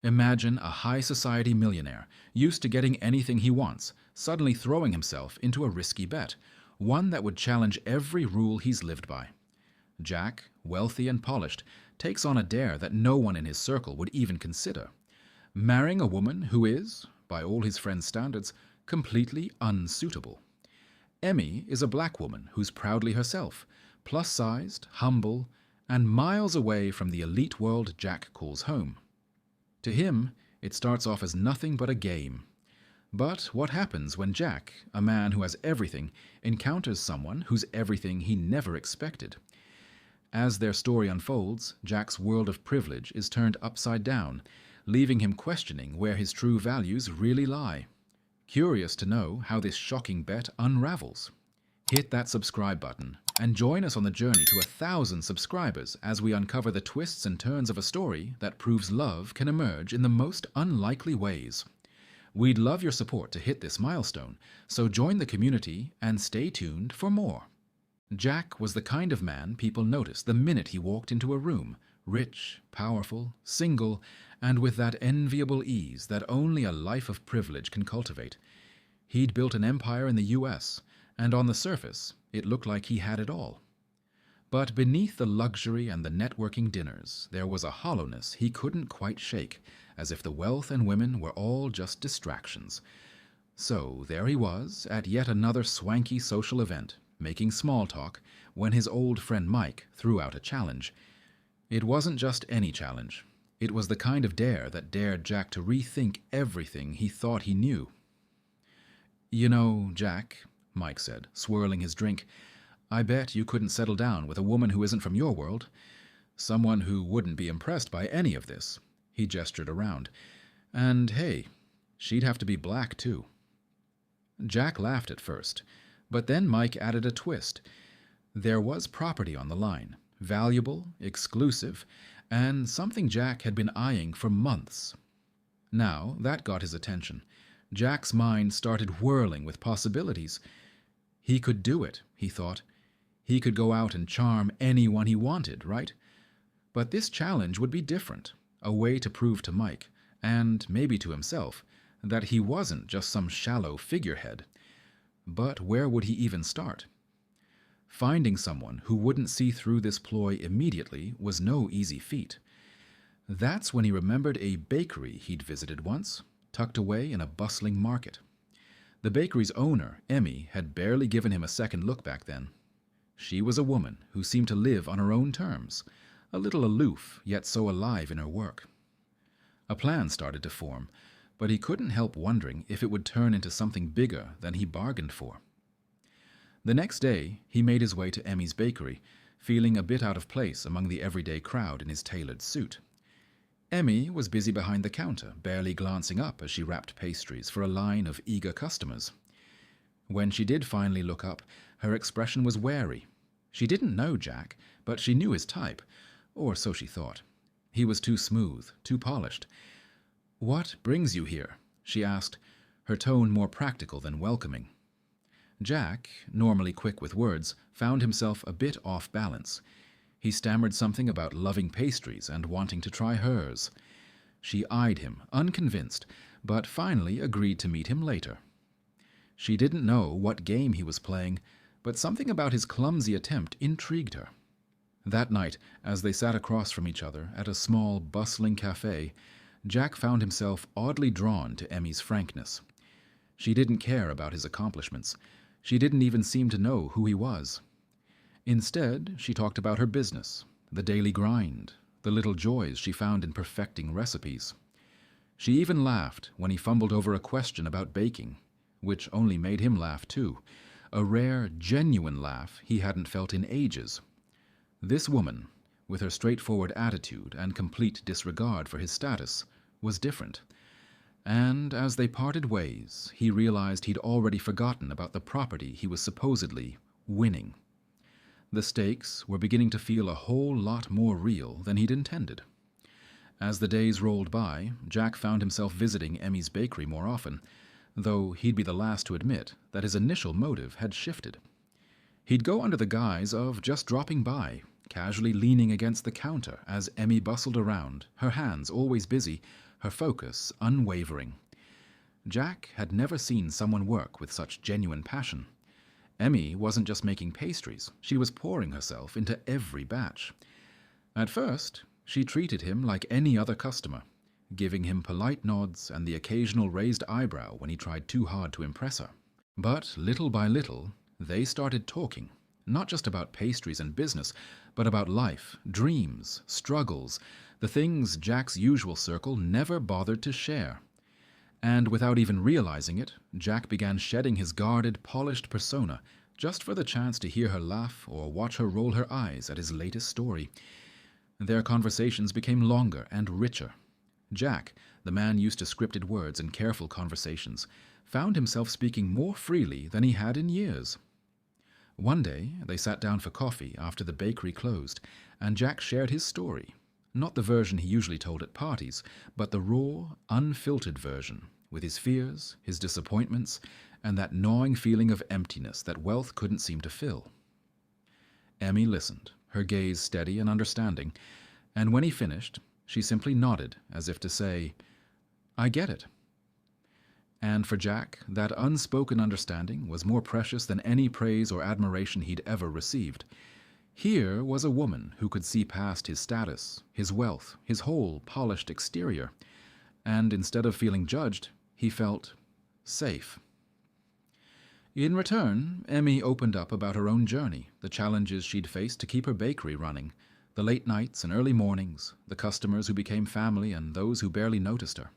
Imagine a high society millionaire, used to getting anything he wants, suddenly throwing himself into a risky bet, one that would challenge every rule he's lived by. Jack, wealthy and polished, takes on a dare that no one in his circle would even consider. Marrying a woman who is, by all his friends' standards, completely unsuitable. Emmy is a black woman who's proudly herself, plus-sized, humble, and miles away from the elite world Jack calls home. To him, it starts off as nothing but a game. But what happens when Jack, a man who has everything, encounters someone whose everything he never expected? As their story unfolds, Jack's world of privilege is turned upside down, leaving him questioning where his true values really lie. Curious to know how this shocking bet unravels? Hit that subscribe button and join us on the journey to 1,000 subscribers as we uncover the twists and turns of a story that proves love can emerge in the most unlikely ways. We'd love your support to hit this milestone, so join the community and stay tuned for more. Jack was the kind of man people noticed the minute he walked into a room, rich, powerful, single, and with that enviable ease that only a life of privilege can cultivate. He'd built an empire in the US, and on the surface, it looked like he had it all. But beneath the luxury and the networking dinners, there was a hollowness he couldn't quite shake, as if the wealth and women were all just distractions. So there he was, at yet another swanky social event, making small talk, when his old friend Mike threw out a challenge. It wasn't just any challenge. It was the kind of dare that dared Jack to rethink everything he thought he knew. "You know, Jack," Mike said, swirling his drink, "I bet you couldn't settle down with a woman who isn't from your world. Someone who wouldn't be impressed by any of this." He gestured around. "And hey, she'd have to be black too." Jack laughed at first, but then Mike added a twist. There was property on the line, valuable, exclusive, and something Jack had been eyeing for months. Now that got his attention. Jack's mind started whirling with possibilities. He could do it, he thought. He could go out and charm anyone he wanted, right? But this challenge would be different, a way to prove to Mike, and maybe to himself, that he wasn't just some shallow figurehead. But where would he even start? Finding someone who wouldn't see through this ploy immediately was no easy feat. That's when he remembered a bakery he'd visited once, tucked away in a bustling market. The bakery's owner, Emmy, had barely given him a second look back then. She was a woman who seemed to live on her own terms, a little aloof, yet so alive in her work. A plan started to form, but he couldn't help wondering if it would turn into something bigger than he bargained for. The next day, he made his way to Emmy's bakery, feeling a bit out of place among the everyday crowd in his tailored suit. Emmy was busy behind the counter, barely glancing up as she wrapped pastries for a line of eager customers. When she did finally look up, her expression was wary. She didn't know Jack, but she knew his type, or so she thought. He was too smooth, too polished. "What brings you here?" she asked, her tone more practical than welcoming. Jack, normally quick with words, found himself a bit off balance. He stammered something about loving pastries and wanting to try hers. She eyed him, unconvinced, but finally agreed to meet him later. She didn't know what game he was playing, but something about his clumsy attempt intrigued her. That night, as they sat across from each other at a small, bustling cafe, Jack found himself oddly drawn to Emmy's frankness. She didn't care about his accomplishments. She didn't even seem to know who he was. Instead, she talked about her business, the daily grind, the little joys she found in perfecting recipes. She even laughed when he fumbled over a question about baking, which only made him laugh too, a rare, genuine laugh he hadn't felt in ages. This woman, with her straightforward attitude and complete disregard for his status, was different. And as they parted ways, he realized he'd already forgotten about the property he was supposedly winning. The stakes were beginning to feel a whole lot more real than he'd intended. As the days rolled by, Jack found himself visiting Emmy's bakery more often, though he'd be the last to admit that his initial motive had shifted. He'd go under the guise of just dropping by, casually leaning against the counter as Emmy bustled around, her hands always busy, her focus unwavering. Jack had never seen someone work with such genuine passion. Emmy wasn't just making pastries, she was pouring herself into every batch. At first, she treated him like any other customer, giving him polite nods and the occasional raised eyebrow when he tried too hard to impress her. But little by little, they started talking, not just about pastries and business, but about life, dreams, struggles, the things Jack's usual circle never bothered to share. And without even realizing it, Jack began shedding his guarded, polished persona just for the chance to hear her laugh or watch her roll her eyes at his latest story. Their conversations became longer and richer. Jack, the man used to scripted words and careful conversations, found himself speaking more freely than he had in years. One day, they sat down for coffee after the bakery closed, and Jack shared his story. Not the version he usually told at parties, but the raw, unfiltered version, with his fears, his disappointments, and that gnawing feeling of emptiness that wealth couldn't seem to fill. Emmy listened, her gaze steady and understanding, and when he finished, she simply nodded as if to say, "I get it." And for Jack, that unspoken understanding was more precious than any praise or admiration he'd ever received. Here was a woman who could see past his status, his wealth, his whole polished exterior, and instead of feeling judged, he felt safe. In return, Emmy opened up about her own journey, the challenges she'd faced to keep her bakery running, the late nights and early mornings, the customers who became family and those who barely noticed her.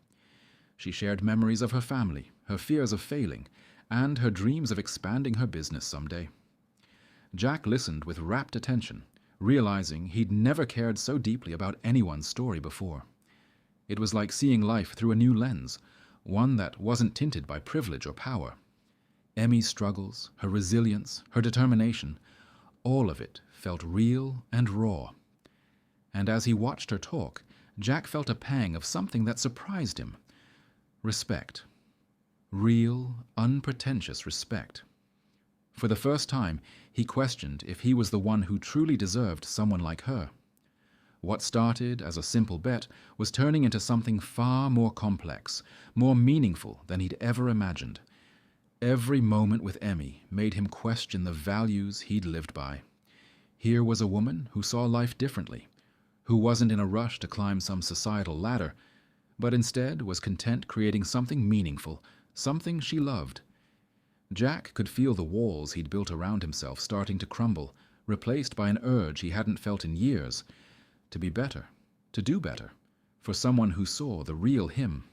She shared memories of her family, her fears of failing, and her dreams of expanding her business someday. Jack listened with rapt attention, realizing he'd never cared so deeply about anyone's story before. It was like seeing life through a new lens, one that wasn't tinted by privilege or power. Emmy's struggles, her resilience, her determination, all of it felt real and raw. And as he watched her talk, Jack felt a pang of something that surprised him. Respect. Real, unpretentious respect. For the first time, he questioned if he was the one who truly deserved someone like her. What started as a simple bet was turning into something far more complex, more meaningful than he'd ever imagined. Every moment with Emmy made him question the values he'd lived by. Here was a woman who saw life differently, who wasn't in a rush to climb some societal ladder, but instead was content creating something meaningful, something she loved. Jack could feel the walls he'd built around himself starting to crumble, replaced by an urge he hadn't felt in years, to be better, to do better, for someone who saw the real him.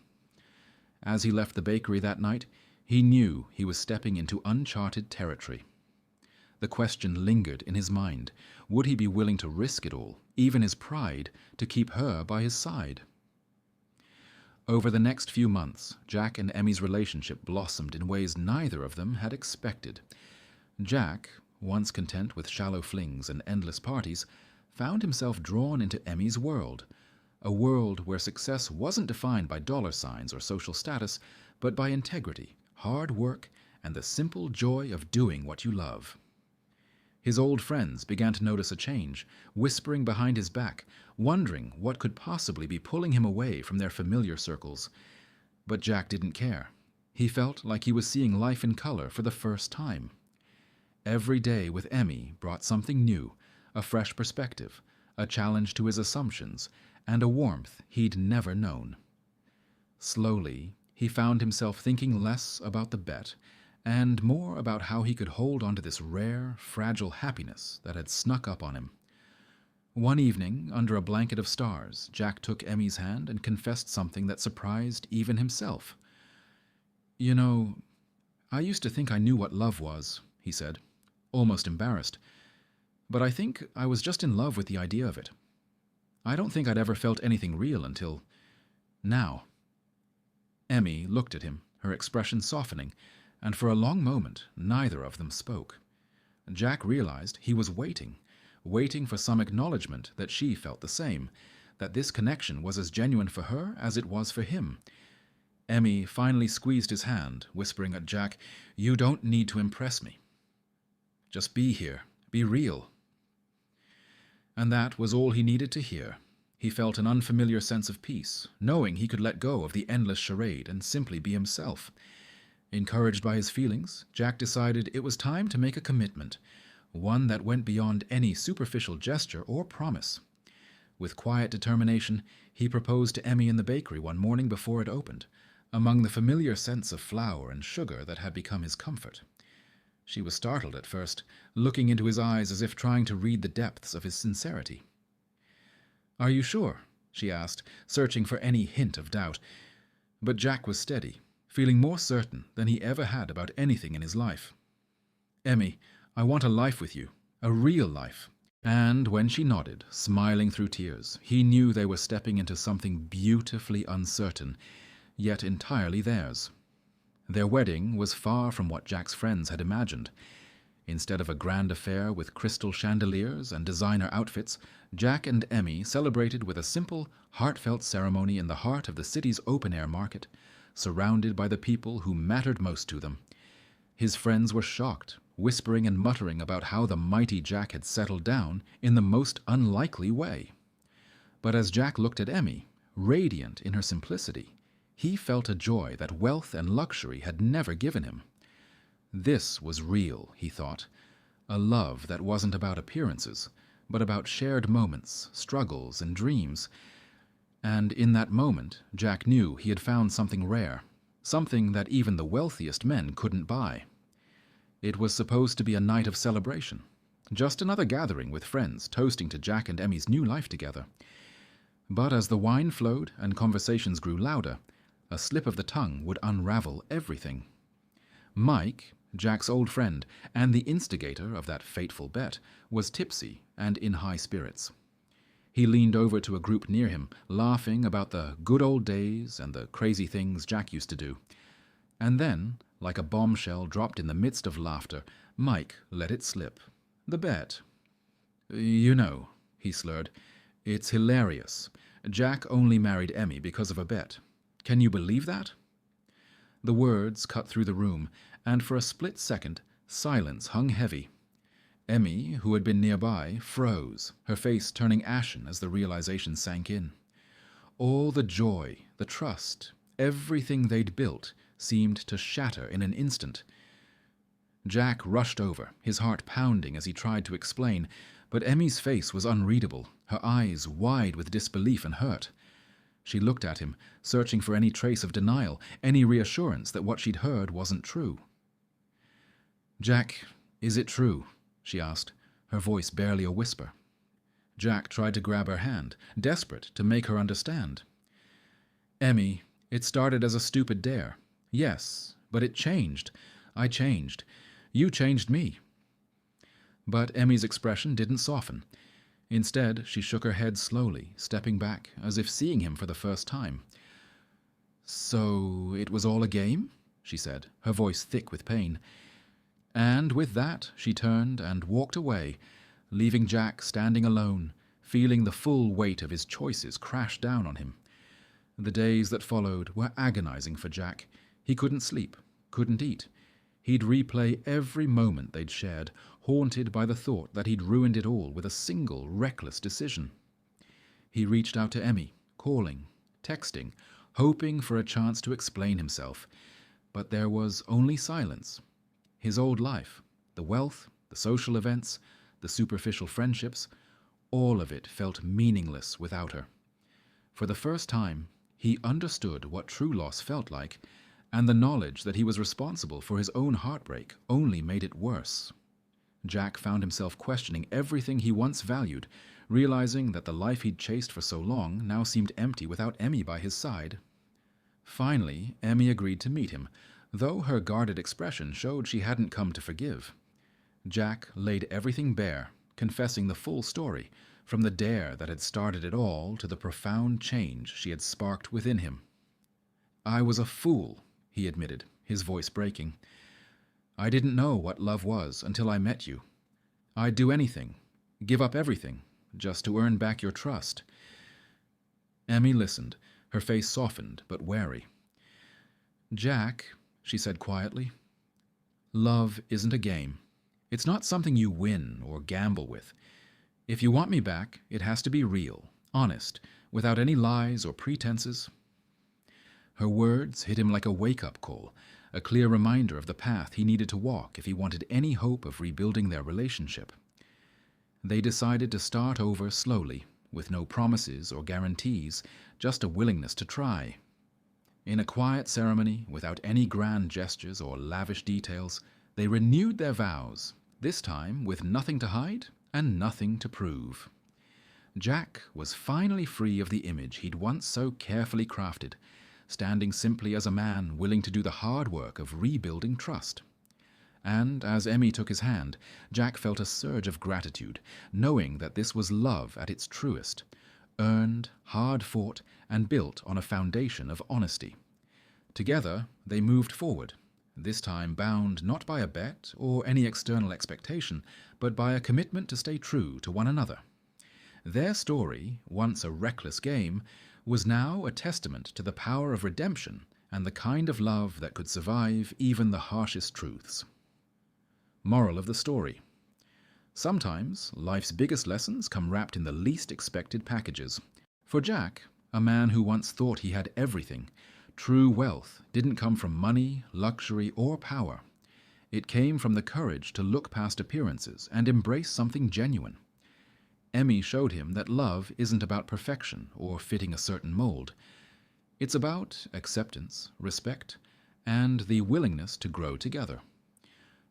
As he left the bakery that night, he knew he was stepping into uncharted territory. The question lingered in his mind. Would he be willing to risk it all, even his pride, to keep her by his side? Over the next few months, Jack and Emmy's relationship blossomed in ways neither of them had expected. Jack, once content with shallow flings and endless parties, found himself drawn into Emmy's world, a world where success wasn't defined by dollar signs or social status, but by integrity, hard work, and the simple joy of doing what you love. His old friends began to notice a change, whispering behind his back, wondering what could possibly be pulling him away from their familiar circles. But Jack didn't care. He felt like he was seeing life in color for the first time. Every day with Emmy brought something new, a fresh perspective, a challenge to his assumptions, and a warmth he'd never known. Slowly, he found himself thinking less about the bet and more about how he could hold onto this rare, fragile happiness that had snuck up on him. One evening, under a blanket of stars, Jack took Emmy's hand and confessed something that surprised even himself. "You know, I used to think I knew what love was," he said, almost embarrassed. "But I think I was just in love with the idea of it. I don't think I'd ever felt anything real until now." Emmy looked at him, her expression softening, and for a long moment neither of them spoke. Jack realized he was waiting for some acknowledgement that she felt the same, that this connection was as genuine for her as it was for him. Emmy finally squeezed his hand, whispering at Jack, "You don't need to impress me. Just be here, be real." And that was all he needed to hear. He felt an unfamiliar sense of peace, knowing he could let go of the endless charade and simply be himself. Encouraged by his feelings, Jack decided it was time to make a commitment, one that went beyond any superficial gesture or promise. With quiet determination, he proposed to Emmy in the bakery one morning before it opened, among the familiar scents of flour and sugar that had become his comfort. She was startled at first, looking into his eyes as if trying to read the depths of his sincerity. "Are you sure?" she asked, searching for any hint of doubt. But Jack was steady, feeling more certain than he ever had about anything in his life. "Emmy, I want a life with you, a real life." And when she nodded, smiling through tears, he knew they were stepping into something beautifully uncertain, yet entirely theirs. Their wedding was far from what Jack's friends had imagined. Instead of a grand affair with crystal chandeliers and designer outfits, Jack and Emmy celebrated with a simple, heartfelt ceremony in the heart of the city's open-air market, surrounded by the people who mattered most to them. His friends were shocked, whispering and muttering about how the mighty Jack had settled down in the most unlikely way. But as Jack looked at Emmy, radiant in her simplicity, he felt a joy that wealth and luxury had never given him. This was real, he thought, a love that wasn't about appearances, but about shared moments, struggles, and dreams. And in that moment, Jack knew he had found something rare, something that even the wealthiest men couldn't buy. It was supposed to be a night of celebration, just another gathering with friends toasting to Jack and Emmy's new life together. But as the wine flowed and conversations grew louder, a slip of the tongue would unravel everything. Mike, Jack's old friend and the instigator of that fateful bet, was tipsy and in high spirits. He leaned over to a group near him, laughing about the good old days and the crazy things Jack used to do. And then, like a bombshell dropped in the midst of laughter, Mike let it slip. The bet. "You know," he slurred, "it's hilarious. Jack only married Emmy because of a bet. Can you believe that?" The words cut through the room, and for a split second, silence hung heavy. Emmy, who had been nearby, froze, her face turning ashen as the realization sank in. All the joy, the trust, everything they'd built seemed to shatter in an instant. Jack rushed over, his heart pounding as he tried to explain, but Emmy's face was unreadable, her eyes wide with disbelief and hurt. She looked at him, searching for any trace of denial, any reassurance that what she'd heard wasn't true. "Jack, is it true?" she asked, her voice barely a whisper. Jack tried to grab her hand, desperate to make her understand. "Emmy, it started as a stupid dare. Yes, but it changed. I changed. You changed me." But Emmy's expression didn't soften. Instead, she shook her head slowly, stepping back, as if seeing him for the first time. "So it was all a game?" she said, her voice thick with pain. And with that, she turned and walked away, leaving Jack standing alone, feeling the full weight of his choices crash down on him. The days that followed were agonizing for Jack. He couldn't sleep, couldn't eat. He'd replay every moment they'd shared, haunted by the thought that he'd ruined it all with a single reckless decision. He reached out to Emmy, calling, texting, hoping for a chance to explain himself. But there was only silence. His old life, the wealth, the social events, the superficial friendships, all of it felt meaningless without her. For the first time, he understood what true loss felt like, and the knowledge that he was responsible for his own heartbreak only made it worse. Jack found himself questioning everything he once valued, realizing that the life he'd chased for so long now seemed empty without Emmy by his side. Finally, Emmy agreed to meet him, though her guarded expression showed she hadn't come to forgive. Jack laid everything bare, confessing the full story, from the dare that had started it all to the profound change she had sparked within him. "I was a fool," he admitted, his voice breaking. "I didn't know what love was until I met you. I'd do anything, give up everything, just to earn back your trust." Emmy listened, her face softened but wary. "Jack," she said quietly, "love isn't a game. It's not something you win or gamble with. If you want me back, it has to be real, honest, without any lies or pretenses. Her words hit him like a wake-up call, a clear reminder of the path he needed to walk if he wanted any hope of rebuilding their relationship. They decided to start over slowly, with no promises or guarantees, just a willingness to try. In a quiet ceremony, without any grand gestures or lavish details, they renewed their vows, this time with nothing to hide and nothing to prove. Jack was finally free of the image he'd once so carefully crafted, standing simply as a man willing to do the hard work of rebuilding trust. And as Emmy took his hand, Jack felt a surge of gratitude, knowing that this was love at its truest, earned, hard-fought, and built on a foundation of honesty. Together, they moved forward, this time bound not by a bet or any external expectation, but by a commitment to stay true to one another. Their story, once a reckless game, was now a testament to the power of redemption and the kind of love that could survive even the harshest truths. Moral of the story: sometimes life's biggest lessons come wrapped in the least expected packages. For Jack, a man who once thought he had everything, true wealth didn't come from money, luxury, or power. It came from the courage to look past appearances and embrace something genuine. Emmy showed him that love isn't about perfection or fitting a certain mold. It's about acceptance, respect, and the willingness to grow together.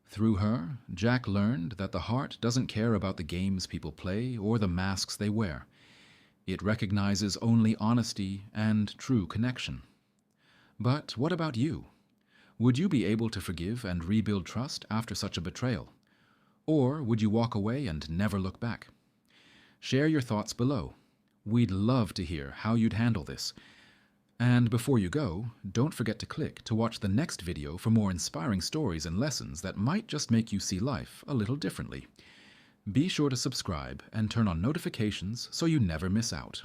Through her, Jack learned that the heart doesn't care about the games people play or the masks they wear. It recognizes only honesty and true connection. But what about you? Would you be able to forgive and rebuild trust after such a betrayal? Or would you walk away and never look back? Share your thoughts below. We'd love to hear how you'd handle this. And before you go, don't forget to click to watch the next video for more inspiring stories and lessons that might just make you see life a little differently. Be sure to subscribe and turn on notifications so you never miss out.